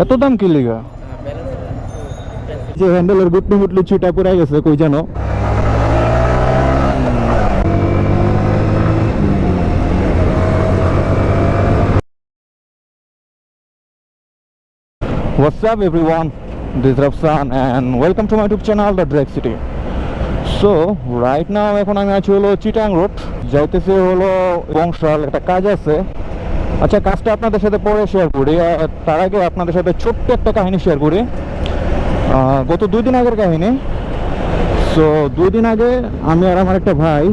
এত দাম কি লিগা? যে হ্যান্ডেলের গুটলি গুটলি ছুটা পড়ে গেছে কই জানো। What's up everyone, this is Rafsan and welcome to my YouTube channel The Drag City. So right now এখন আমি আছি হলো চিটাং রোড, যাইতেছি হলো বংশাল, একটা কাজ আছে। আচ্ছা, কাজটা আপনাদের সাথে পরে শেয়ার করি, তার আগে আপনাদের সাথে ছোট্ট একটা কাহিনী শেয়ার করি। গত 2 দিন আগের কাহিনী। সো 2 দিন আগে আমি আর আমার একটা ভাই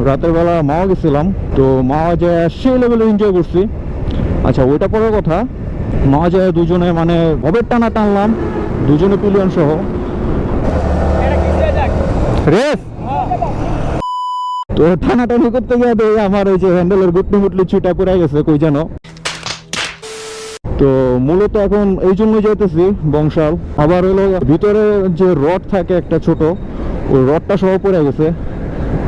রাতের বেলা মাওয়া গেছিলাম। তো মাওয়া যায় সেই লেভেলে এনজয় করছি। আচ্ছা, ওইটা পরের কথা। মাওয়া যায় দুজনে মানে ভবের টানা টানলাম, দুজনে পিলিয়ন সহ রেস। তো টানাটানি করতে গিয়ে আমার ওই যে হ্যান্ডেলের গুটলি গুটলি ছুটা পড়ে গেছে কই জানো। তো মূলত এখন এই জন্য যাইতেছি বংশাল। আবার হলো ভিতরে যে রড থাকে একটা ছোট, ওই রডটা সহ পড়ে গেছে।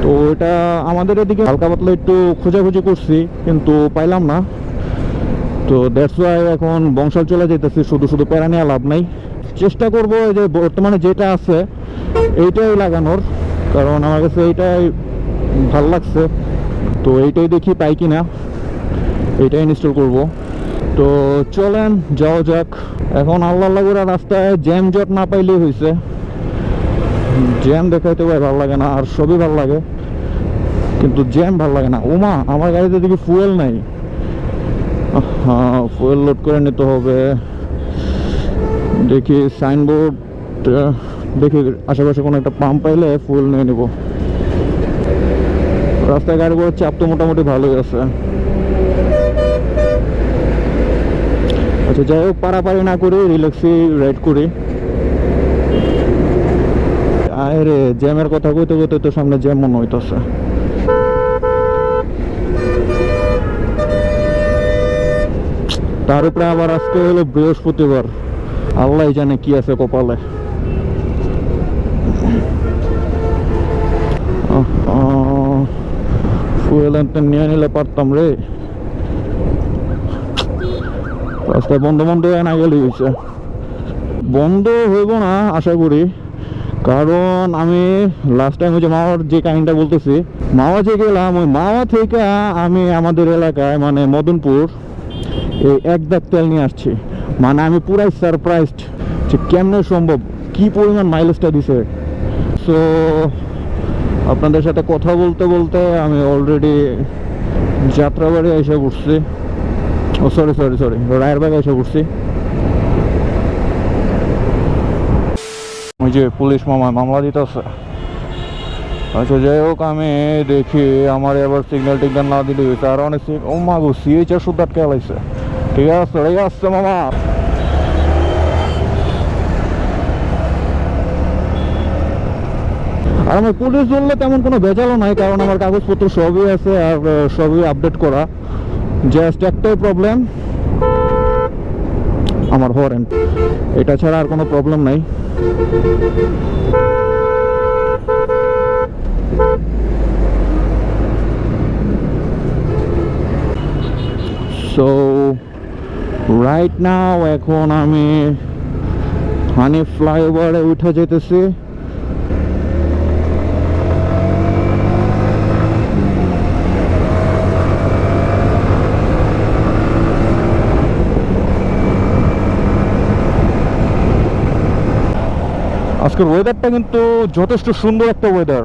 তো ওইটা আমাদের এদিকে হালকা পাতলা একটু খোঁজাখুঁজি করছি কিন্তু পাইলাম না। তো দ্যাটস ওয়াই এখন বংশাল চলে যেতেছি, শুধু শুধু প্যারা নেওয়া লাভ নাই। চেষ্টা করবো যে বর্তমানে যেটা আছে এইটাই লাগানোর, কারণ আমার কাছে এইটাই ভাল লাগছে। তো এইটাই দেখি পাই কিনা, এইটাই ইনস্টল করব। তো চলেন যাওয়া যাক। এখন আল্লাহ করে রাস্তায় জ্যাম জট না পাইলেই হয়েছে। জ্যাম দেখাইতে ভাই ভালো লাগে না, আর সবই ভালো লাগে কিন্তু জ্যাম ভালো লাগে না। ওমা, আমার গাড়িতে দেখি ফুয়েল নাই। হ্যাঁ, ফুয়েল লোড করে নিতে হবে। দেখি সাইনবোর্ড, দেখি আশেপাশে কোনো একটা পাম্প পাইলে ফুয়েল নিয়ে নেব। রাস্তায় গাড়িগুলোর চাপ তো মোটামুটি ভালোই আছে। আচ্ছা, যাই হোক, পারাপারি না করি, রিল্যাক্সি রাইড করি। আরে জ্যামের কথা কইতে কইতে তো সামনে জ্যাম মনে হইতেছে। তার উপরে আবার আজকে হলো বৃহস্পতিবার, আল্লাহ জানে কি আছে কপালে। ফুয়েল আনতে নিয়ে নিলে পারতাম রে। রাস্তায় বন্ধ বন্ধ হয়ে না গেলে হয়েছে। বন্ধ হইব না আশা করি, কারণ আমি লাস্ট টাইম ওই যে মাওয়ার যে কাহিনীটা বলতেছি, মাওয়া যে গেলাম, ওই মাওয়া থেকে আমি আমাদের এলাকায় মানে মদনপুর এই 1 দাগ তেল নিয়ে আসছি। মানে আমি পুরাই সারপ্রাইজড যে কেমনে সম্ভব, কি পরিমাণ মাইলেজটা দিছে। সো আপনাদের সাথে কথা বলতে বলতে আমি অলরেডি যাত্রাবাড়ি এসে পড়ছি। ও সরি রায়েরবাগ এসে পড়ছি। ওই যে পুলিশ মামলা দিতেছে। আচ্ছা, যাই হোক, আমি দেখি আমার এবার সিগন্যাল টিগন্যাল না দিলে হয়েছে। আর অনেক ও মাগো সিএইচআর শুদ্ধ আটকে লাইছে। ঠিক আছে, এই আসছে মামা। আর আমার পুলিশ ধরলে তেমন কোনো ভেজালও নাই, কারণ আমার কাগজপত্র সবই আছে আর সবই আপডেট করা। জাস্ট একটাই প্রবলেম, আমার হরেন। এটা ছাড়া আর কোনো প্রবলেম নাই। সো রাইট নাও এখন আমি হানি ফ্লাইওভারে উঠে যেতেছি। আজকের ওয়েদারটা কিন্তু যথেষ্ট সুন্দর একটা ওয়েদার,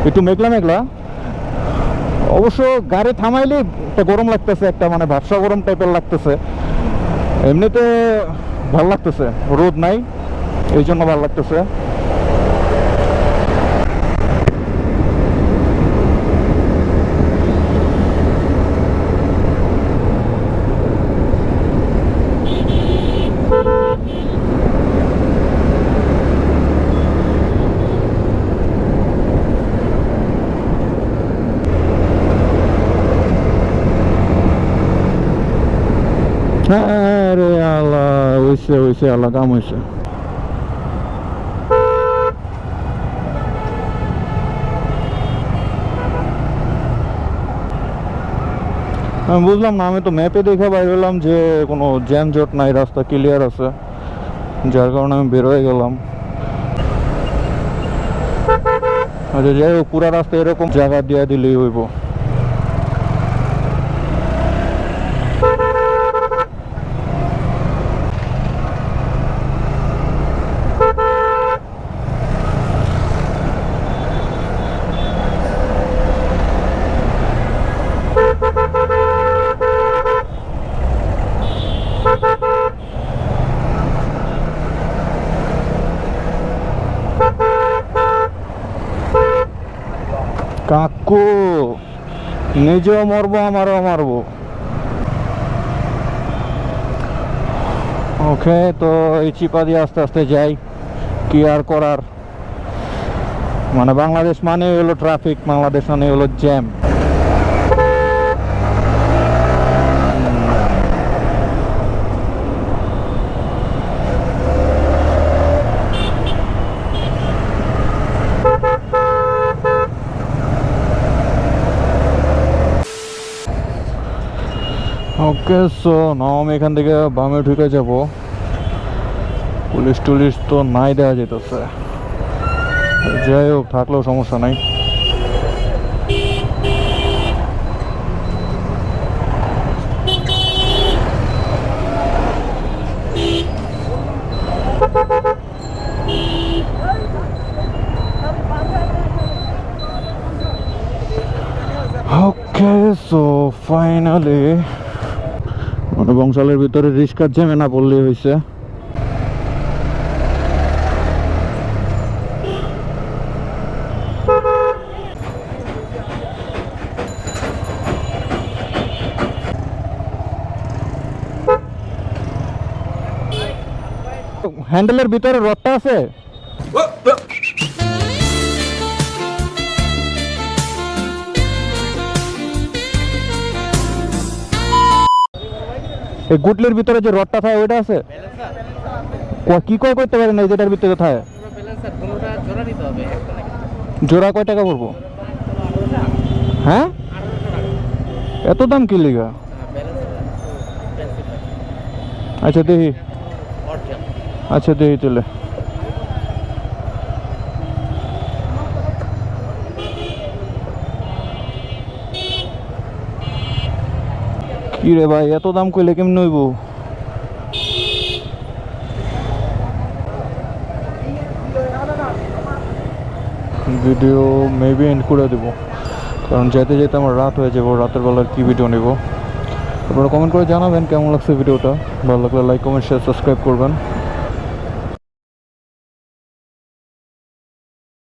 একটু মেঘলা মেঘলা। অবশ্য গাড়ি থামাইলে একটা গরম লাগতেছে, একটা মানে ভাবসা গরম টাইপের লাগতেছে। এমনিতে ভাল লাগতেছে, রোদ নাই, এই জন্য ভাল লাগতেছে। আরে আল্লাহ, হইছে আল্লাহ, কাম হইছে। আমি বুঝলাম না, আমি তো ম্যাপে দেখে বাইরে হলাম যে কোনো জ্যামজট নাই, রাস্তা ক্লিয়ার আছে, যার কারণে আমি বের হয়ে গেলাম। আচ্ছা যাই হোক, পুরা রাস্তা এরকম জায়গা দিয়ে দিলেই হইব। কাকু নিজেও মরবো, আমারও মারবো। ওকে, তো এই চিপা দিয়ে আস্তে আস্তে যাই, কি আর করার। মানে বাংলাদেশ মানে হলো ট্রাফিক, বাংলাদেশ মানে হলো জ্যাম। ওকে, সো নাও আমি এখান থেকে বামে ঢুকে যাব। পুলিশ টুলিশ তো নাই দেওয়া যেতেছে, যাই হোক থাকলেও সমস্যা নাই। ওকে, সো ফাইনালি মানে বংশালের ভিতরে রিস্কার জ্যামে না পড়লেই হয়েছে। হ্যান্ডেলের ভিতরে রডটা আছে? এই গুটলির ভিতরে যে রডটা থাকে ওইটা আছে? কি কয় করতে পারে না যেটার ভিতরে থাকে? জোড়া কয় টাকা পড়বো? হ্যাঁ, এত দাম কি লিগা? আচ্ছা দেখি, আচ্ছা দেখি চলে। কি রে ভাই, এত দাম কইলে কেমন হইব? ভিডিও মেবি এন্ড করে দেবো, কারণ যেতে যেতে আমার রাত হয়ে যাবো। রাতের বেলার কি ভিডিও নেব আপনারা কমেন্ট করে জানাবেন কেমন লাগছে ভিডিওটা। ভালো লাগলে লাইক কমেন্ট শেয়ার সাবস্ক্রাইব করবেন।